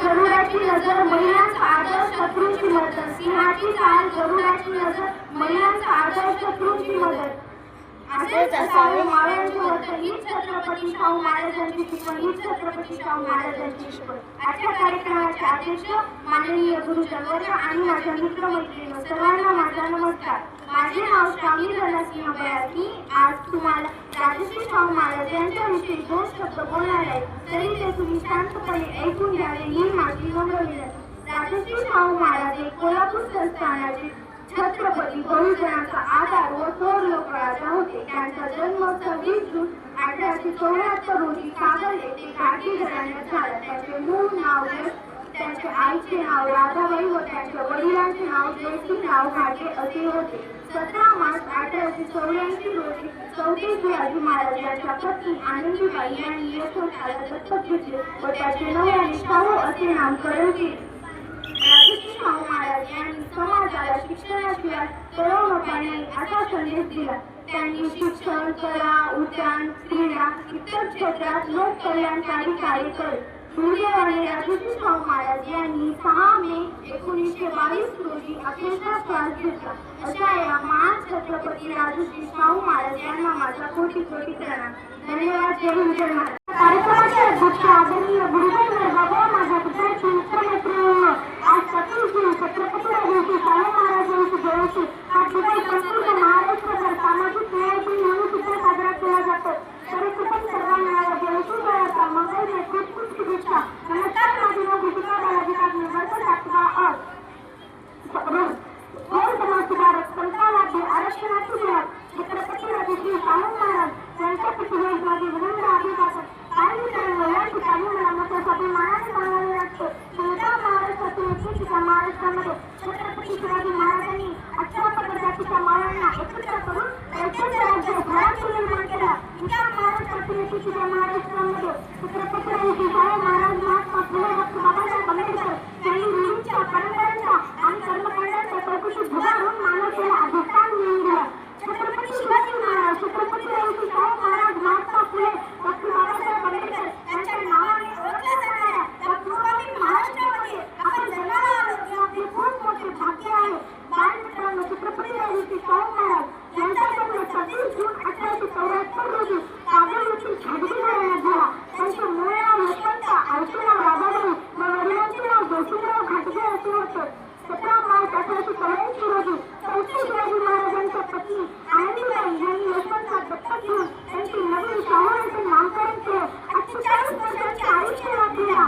गरुडाची नजर महिलांचा आदर शत्रूची मदत. सिंहाची चाल गरुडाची नजर महिलांचा आदर शत्रूची मदत. असेच असावे मावळ्यांचे वर्तन हीच छत्रपती शाहू महाराजांची शिकवण, हीच छत्रपती शाहू महाराजांची शिकवण. आजच्या कार्यक्रमाचे अध्यक्ष माननीय गुरुजनवर्ग आणि माझ्या मित्रमैत्रिणी सर्वांना माझा नमस्कार. माझे नाव श्रावणी धनसिंह बयासी. आज तुम्हाला राजश्री शाहू महाराज यांच्याविषयी 2 शब्द बोलणार आहे, तरी ते तुम्ही शांतपणे ऐकून घ्यावे ही माझी नम्र विनंती. राजश्री शाहू महाराज हे कोल्हापूर संस्थानाचे छत्रपती बहुजनांचा आधार व थोर लोकराजा होते. त्यांचा जन्म 26 जून 1874 रोजी कागल येथे घाटी घराण्यात झाला. त्यांचे मूळ नाव त्यांच्या आईचे नाव राधाबाई व त्यांच्या वडिलांचे नाव जयसिंगराव घाटे असे होते. 17 मार्च 1884 रोजी चौथे शिवाजी महाराज यांच्या पत्नी आनंदीबाई यांनी यशवंताला दत्तक घेतले व त्याचे नव्याने शाहू असे नामकरण केले. राजश्री शाहू महाराज यांनी समाजाला शिक्षणाशिवाय तळमळता नाही असा संदेश दिला. त्यांनी शिक्षण, कला, उद्यान, क्रीडा इतर क्षेत्रात लोककल्याणकारी कार्य केले. दुर्दैवाने राजश्री शाहू महाराज यांनी 6 मे 1922 रोजी अखेरचा श्वास घेतला. अशा या महान छत्रपती राजश्री शाहू महाराज यांना माझा कोटी कोटी प्रणाम. धन्यवाद. जय हिंद, जय महाराज. कार्यक्रमाचे अध्यक्ष आदरणीय गुरुजन बाबा, माझ्या पुत्राची मित्रमैत्रिणी, आज 26 जून छत्रपती राजश्री शाहू महाराज यांची जयंती हा दिवस संपूर्ण महाराष्ट्रभर सामाजिक न्यायाची म्हणून सुद्धा साजरा केला जातो. तरी कुठे सर्वांना या जयंतीचा मंगलमय खूप खूप शुभेच्छा. नमस्कार. माझे नाव गीतिका बालाजी कागणे, वर्ग 7वा थोर समाजसुधारक, संतावाद्य, आरक्षणाची मिळत छत्रपती राजश्री शाहू महाराज यांच्या प्रतिमेस माझे विनम्र अभिवादन. काही मित्रांनो, या ठिकाणी मला मोठ्या स्वाभिमानाने सांगावे वाटते की उद्या महाराष्ट्रातील एकतेच्या महाराष्ट्रामध्ये छत्रपती शिवाजी महाराजांनी 18 प्रजातीच्या मावळ्यांना एकत्र करून ऐक्याचे राज्य घरातून निर्माण केला. उद्या महाराष्ट्रातील एकतेच्या महाराष्ट्रामध्ये छत्रपती राजश्री शाहू महाराज, महात्मा फुले, डॉक्टर बाबासाहेब आंबेडकर यांनी रूढींच्या, परंपरांचा आणि कर्मकांडांच्या चौकशीत झुगारून मानवतेला अधिष्ठान मिळवून दिला. छत्रपती शिवाजी महाराज, छत्रपती राजश्री शाहू महाराज, महात्मा फुले, डॉक्टर बाबासाहेब आंबेडकर यांच्या नावाने ओळखल्या जाणाऱ्या या पूर्वातील महाराष्ट्रामध्ये आपण जन्माला आलो हे आपले खूप मोठे भाग्य आहे. बालमित्रांनो, छत्रपती राजश्री शाहू महाराज यांचा जन्म 26 जून 1874 रोजी कागल येथील घाटी घराण्यात झाला. त्यांचे मूळ नाव यशवंत, आईचे नाव राधाबाई व वडिलांचे नाव जयसिंगराव घाटगे असे होते. 17 मार्च 1884 रोजी चौथे शिवाजी महाराजांच्या पत्नी आनंदीबाई यांनी यशवंतला दत्तक घेऊन त्यांचे नवीन शाहू असे नामकरण केले. 48 वर्षांचे आयुष्य लाभलेल्या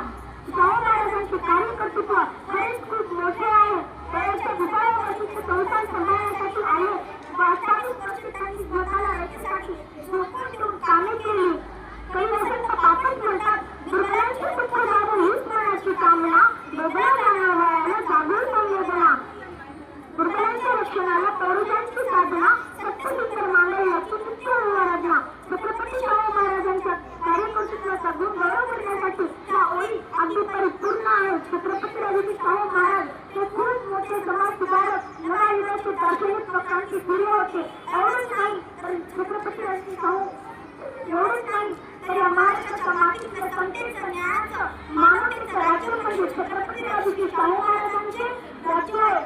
शाहू महाराजांचे कार्यकर्तृत्व खरेच खूप मोठे आहे. वयाच्या 12 वर्षाचे संस्थान सांभाळण्यासाठी आले व 28 वर्षे त्यांनी स्वतःला रचेसाठी झोपून ठेवून कामे केली. काही वर्षांचा पापच म्हणतात. दुर्बलांची सुख जाणून हीच मनाची कामना, वेगळ्या जाणवायला जागून संवेदना, दुर्बलांच्या रक्षणाला पौरुषांची साधना, सत्यसूत्र मांडलेला सुचित्र आराधना. छत्रपती शाहू महाराजांच्या कार्यकर्तृत्वाचा गुण गौरव करण्यासाठी त्या ओळी अगदी परिपूर्ण आहेत. छत्रपती राजश्री शाहू महाराज हे खूप मोठे समाज सुधारक, नवयुगाचे दार्शनिक व क्रांतिसूर्य होते. एवढंच नाही तर छत्रपती राजश्री शाहू तर या महाराष्ट्राच्या मातीचं, समतेचं, न्यायाचं, मानवतेचं राज्य म्हणजे छत्रपती राजश्री शाहू महाराजांचे राज्य आहे.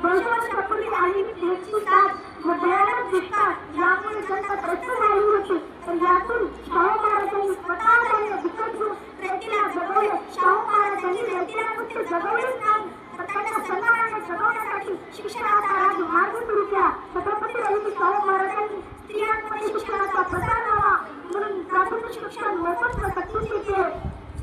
वर्षापूर्वी आलेली त्याची साथ व भयानक दुष्काळ यामुळे जनता त्रस्त झाली होती. तर यातून शाहू महाराजांनी स्वतः त्यांना विकत घेऊन प्रेतीला जगवले. शाहू महाराजांनी प्रेतीला फक्त जगवलेच नाही तर त्यांच्या सन्मानाने जगवण्यासाठी शिक्षणाचा मार्ग सुरू केला. छत्रपती राजश्री शाहू महाराजांनी स्त्रियांमध्ये शिक्षणाचा प्रसार व्हावा म्हणून प्राथमिक शिक्षण मोफत व सक्तीचे केले.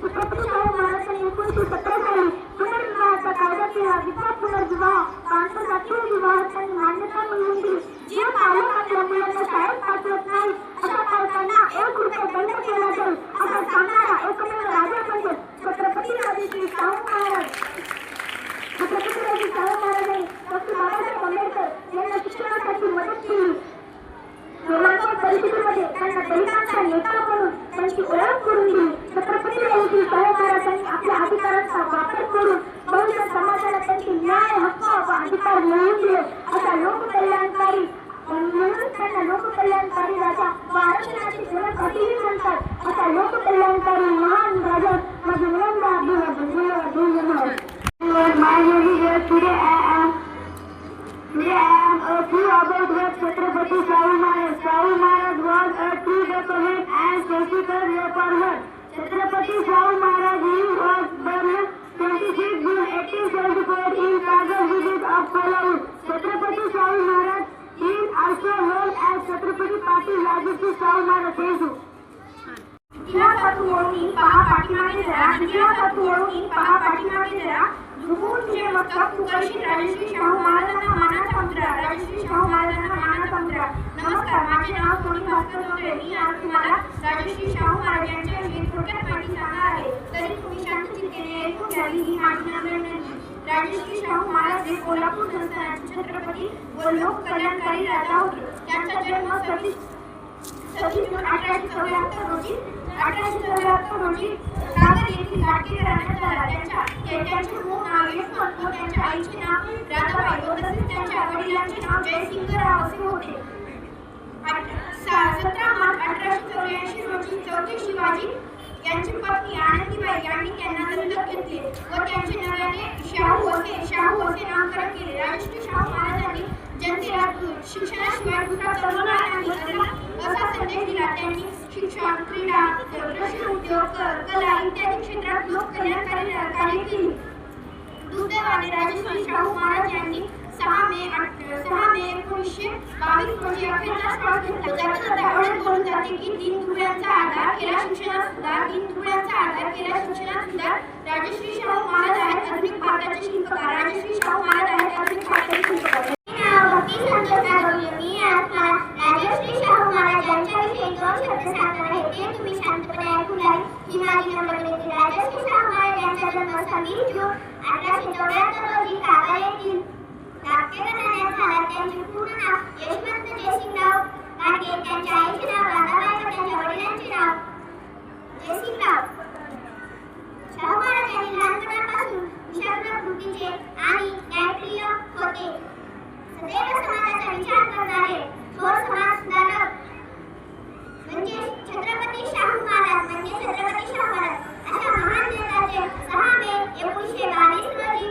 छत्रपती शाहू महाराजांनी 1917 साली पुनर्विवाहाचा कायदा केला. विधवा पुनर्विवाह, आंतरजातीय विवाह त्यांनी मान्यता मिळवून दिली. जे पालक आपल्या मुलांना शाळेत पाठवत नाही अशा पालकांना 1 रुपये दंड केला जाईल असा सांगणारा एकमेव राजा म्हणजे छत्रपती राजश्री शाहू महाराज. छत्रपती राजश्री शाहू महाराजांनी अधिकारांचा वापर करून बहुजन समाजाला त्यांचे न्याय, हक्क व अधिकार मिळवून दिले. असा लोककल्याणकारी म्हणून त्यांना लोककल्याणकारी राजा व आरक्षणाचे जनक असेही म्हणतात. असा लोककल्याणकारी महान राजा माझे विनम्र अभिवादन. धन्यवाद. Today I am a few about what Chhatrapati Shahu Maharaj. Shahu Maharaj was a true poet and philosopher reformer. Chhatrapati Shahu Maharaj, he was born 26 June 1874 in Kagal village of Kolhapur. Chhatrapati Shahu Maharaj is also known as Chhatrapati Patil Rajarshi Shahu Maharaj. Thank you. इतिहासातून वळून पहा पाठीमागे जरा, इतिहासातून वळून पहा पाठीमागे जरा, झुकून तुझे मस्तक तू करशील राजश्री शाहू महाराजांना मानाचा मुद्रा, राजश्री शाहू महाराजांना मानाचा मुद्रा. नमस्कार, माझे नाव सोनी भास्कर जोगळे. मी आज तुम्हाला राजश्री शाहू महाराज यांच्याविषयी थोडक्यात माहिती सांगणार आहे. तरी तुम्ही शांतचित्तेने ऐकून घ्यावी ही माझी विनंती. राजश्री शाहू महाराज हे कोल्हापूर संस्थानाचे छत्रपती व लोक कल्याणकारी राजा होते. त्यांचा जन्म 26 जून 1874 रोजी सागर येथील लाटके घराण्यात झाला. त्यांचे मूळ नाव यशवंत व त्यांच्या आईचे नाव राधाबाई व तसेच त्यांच्या वडिलांचे नाव जयसिंगराव असे होते. 17 मार्च 1884 रोजी चौथे शिवाजी यांची पत्नी आनंदीबाई यांनी त्यांना दत्तक घेतले व त्यांचे नव्याने शाहू असे नामकरण केले. राजश्री शाहू महाराजांनी जनतेला शिक्षणाशिवाय दुसरा पर्याय नाही असा संदेश दिला. त्यांनी शिक्षण, क्रीडा, कृषी उद्योग, कला इत्यादी क्षेत्रात लोक कल्याणकारी कार्य केले. दुर्दैवाने राजश्री शाहू महाराज यांनी 6 मे 1922 रोजी अखेरचा श्वास घेतला. जाता एवढेच बोलून जाते की 3 तुकड्यांचा आधार केला शिक्षणात सुधार. राजश्री शाहू महाराज आहेत आधुनिक भारताचे शिल्पकार. राजश्री शाहू महाराज आहेत आधुनिक भारताचे शिल्पकार. मी आज राजश्री शाहू महाराज यांच्याविषयी 2 शब्द सांगणार आहे. ते तुम्ही शांतपणे ऐकून घ्या. ही माझी नम्रविनंती. राजश्री शाहू महाराज यांचा जन्म 26 जून 1874 रोजी कागल येथील लाटके घराण्यात झाला. त्यांचे पूर्ण नाव यशवंत जयसिंगराव लाटके, त्यांच्या आईचे नाव राधाबाई व त्यांच्या वडिलांचे नाव जयसिंगराव. शाहू महाराज यांनी लहानपणापासून विशाल प्रकृतीचे आणि न्यायप्रिय होते. सदैव समाजाचा विचार करणारे थोर समाज सुधारक म्हणजे छत्रपती शाहू महाराज अशा महान नेत्याचे 6 मे 1922 रोजी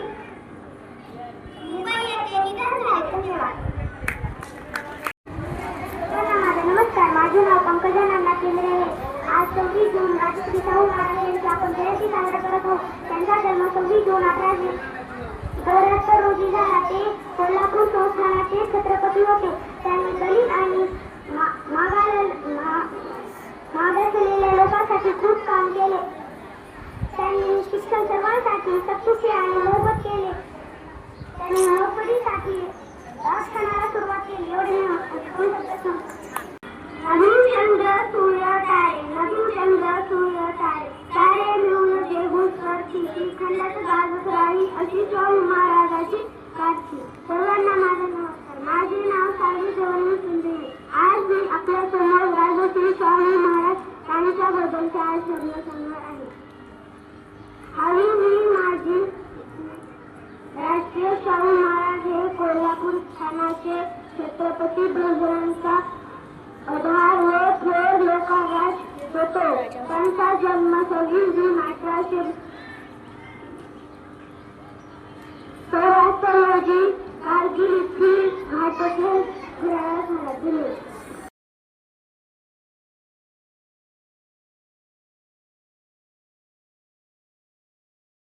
मुंबई येथे निधन झाले. धन्यवाद. नमस्कार, माझे नाव पंकजा नाना केंद्रे आहे. आज 26 जून राजश्री शाहू महाराज यांची आपण जयंती साजरा करत आहोत. त्यांचा जन्म 26 जून 1874 रोजी झाला. ते कोल्हापूर संस्थानाचे छत्रपती होते. त्यांनी दलित आणि मागासलेल्या लोकांसाठी खूप काम केले. त्यांनी शिक्षण सर्वांसाठी सक्तीचे आणि मोफत केले. त्यांनी नोकरीसाठी राजकारणाला सुरुवात केली. एवढे मधुचंद्र सूर्य तारे तारे मिळून देहून करती श्रीखंडाचं गाजत राही अशी शाहू महाराजाची काढती. सर्वांना माझा नमस्कार. माझे नाव सावी जवळ सुंदरे. आज मी आपल्या समोर राजश्री शाहू महाराज यांच्याबद्दल 4 शब्द सांगणार आहे. हवी मी माझी राजश्री शाहू महाराज हे कोल्हापूर स्थानाचे छत्रपती बहुजनांचा आधार व थोर लोकराज होतो. त्यांचा जन्म 26 जून 1874 रोजी कारगिल येथील घाटकोपर घराण्यात झाला.